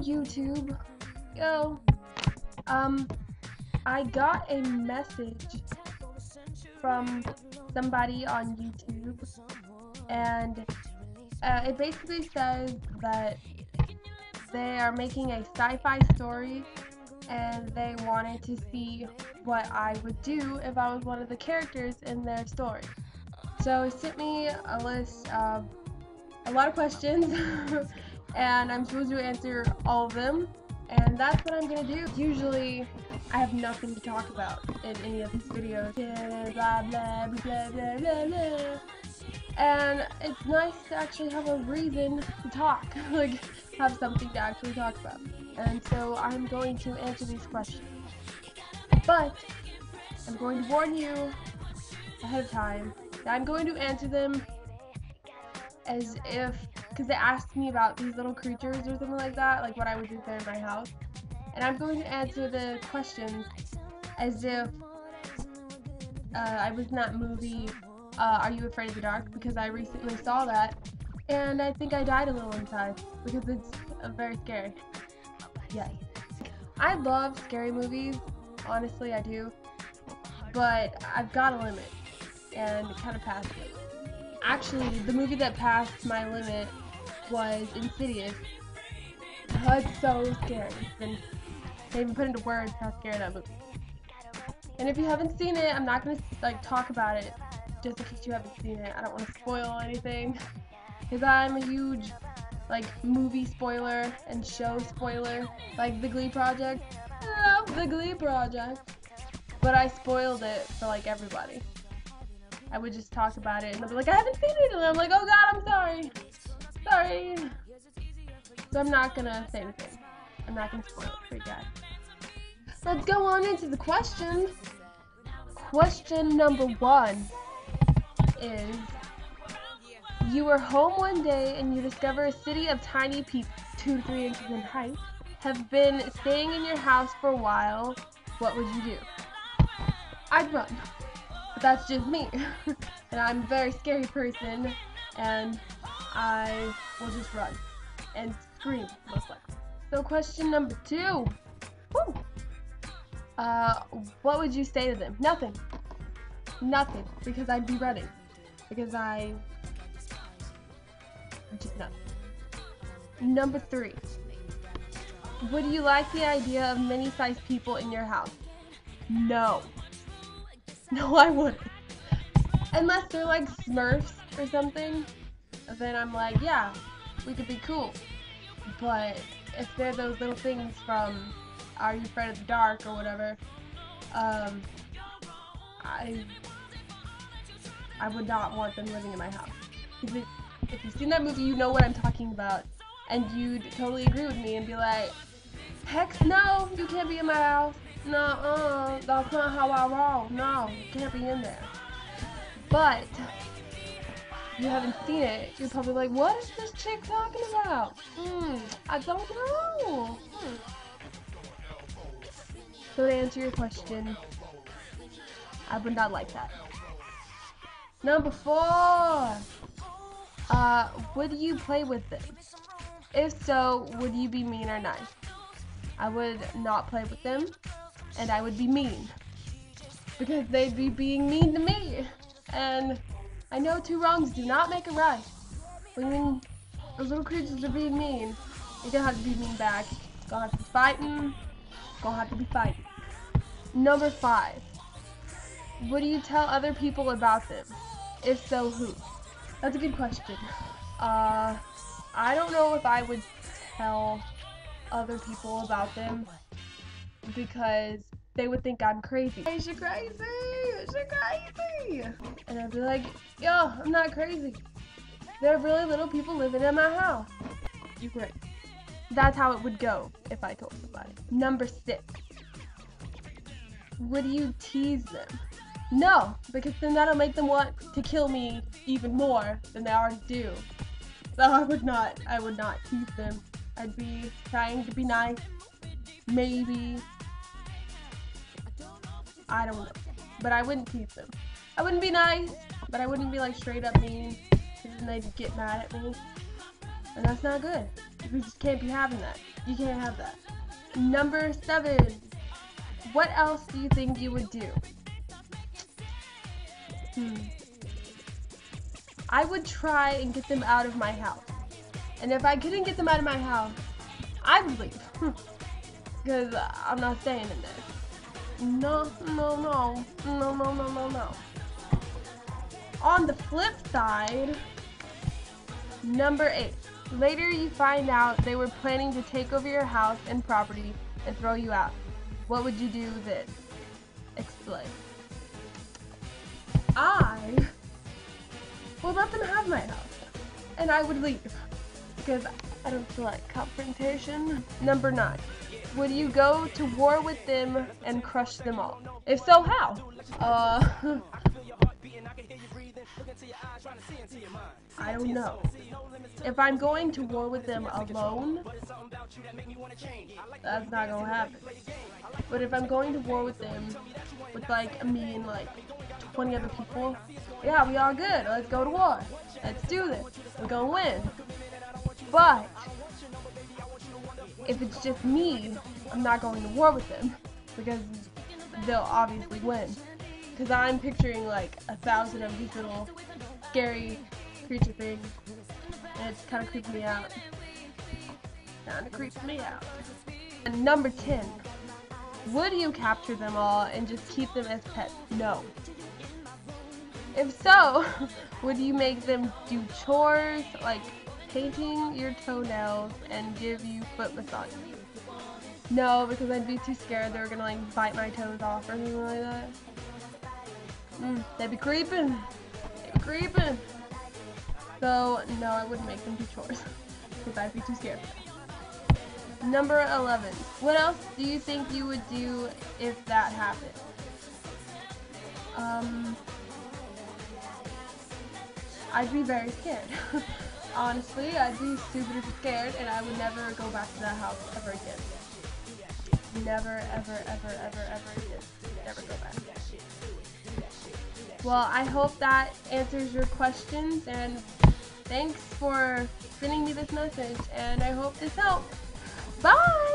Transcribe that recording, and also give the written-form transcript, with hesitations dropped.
YouTube. Yo. I got a message from somebody on YouTube, and it basically says that they are making a sci-fi story and they wanted to see what I would do if I was one of the characters in their story. So it sent me a list of a lot of questions and I'm supposed to answer all of them, and that's what I'm gonna do. Usually I have nothing to talk about in any of these videos. Blah, blah, blah, blah, blah, blah. And it's nice to actually have a reason to talk, like have something to actually talk about. And so I'm going to answer these questions. But I'm going to warn you ahead of time that I'm going to answer them as if, because they asked me about these little creatures or something like that, like what I would do if they're in my house. And I'm going to answer the questions as if I was in that movie, Are You Afraid of the Dark? Because I recently saw that, and I think I died a little inside, because it's very scary. Yes. I love scary movies, honestly I do, but I've got a limit, and it kind of passed it. Actually, the movie that passed my limit was Insidious. Oh, it's so scary. Can't even put into words how scary that movie. And if you haven't seen it, I'm not gonna talk about it just in case you haven't seen it. I don't want to spoil anything, because I'm a huge movie spoiler and show spoiler, like the Glee Project. I love the Glee Project, but I spoiled it for everybody. I would just talk about it and they'll be like, I haven't seen it, and I'm like, oh god, I'm sorry. So I'm not gonna say anything. I'm not gonna spoil it for you guys. Let's go on into the questions. Question number 1 is, you were home one day and you discover a city of tiny people, 2 to 3 inches in height, have been staying in your house for a while. What would you do? I'd run. But that's just me. And I'm a very scary person, and I will just run and scream, most likely. So question number 2. Woo! What would you say to them? Nothing. Nothing, because I'd be running. Because just nothing. Number 3. Would you like the idea of mini-sized people in your house? No. No, I wouldn't. Unless they're like Smurfs or something, then I'm like, yeah, we could be cool. But if they're those little things from Are You Afraid of the Dark or whatever, I would not want them living in my house. If you've seen that movie, you know what I'm talking about, and you'd totally agree with me and be like, heck no, you can't be in my house. No, that's not how I roll. No, you can't be in there. But if you haven't seen it, you're probably like, what is this chick talking about? I don't know. So to answer your question, I would not like that. Number 4. Would you play with them? If so, would you be mean or nice? I would not play with them, and I would be mean, because they'd be being mean to me. And I know 2 wrongs do not make a right. When those little creatures are being mean, you're gonna have to be mean back. Gonna have to be fighting. Gonna have to be fighting. Number 5. Would you tell other people about them? If so, who? That's a good question. I don't know if I would tell other people about them, because they would think I'm crazy. Hey, you're crazy! You're crazy! And I'd be like, yo, I'm not crazy. There are really little people living in my house. You're great. That's how it would go if I told somebody. Number 6. Would you tease them? No, because then that'll make them want to kill me even more than they already do. So I would not tease them. I'd be trying to be nice. Maybe. I don't know. But I wouldn't tease them. I wouldn't be nice, but I wouldn't be straight up mean, because then they'd get mad at me. And that's not good. We just can't be having that. You can't have that. Number 7. What else do you think you would do? I would try and get them out of my house. And if I couldn't get them out of my house, I would leave. Because I'm not staying in there. No. On the flip side, number 8. Later you find out they were planning to take over your house and property and throw you out. What would you do then? Explain. I would let them have my house. And I would leave. Because I don't feel like confrontation. Number 9. Would you go to war with them and crush them all? If so, how? I don't know. If I'm going to war with them alone, that's not gonna happen. But if I'm going to war with them with like me and like 20 other people, yeah, we all good. Let's go to war. Let's do this. We're gonna win. But if it's just me, I'm not going to war with them because they'll obviously win. Because I'm picturing like 1,000 of these little scary creature things, and it's kind of creeping me out. And number 10. Would you capture them all and just keep them as pets? No. If so, would you make them do chores like painting your toenails and give you foot massages? No, because I'd be too scared they were gonna like bite my toes off or something like that. They'd be creeping. So no, I wouldn't make them do chores because I'd be too scared. Number 11. What else do you think you would do if that happened? I'd be very scared. Honestly, I'd be super scared, and I would never go back to that house ever again. Never, ever again. Never go back. Well, I hope that answers your questions, and thanks for sending me this message, and I hope this helped. Bye!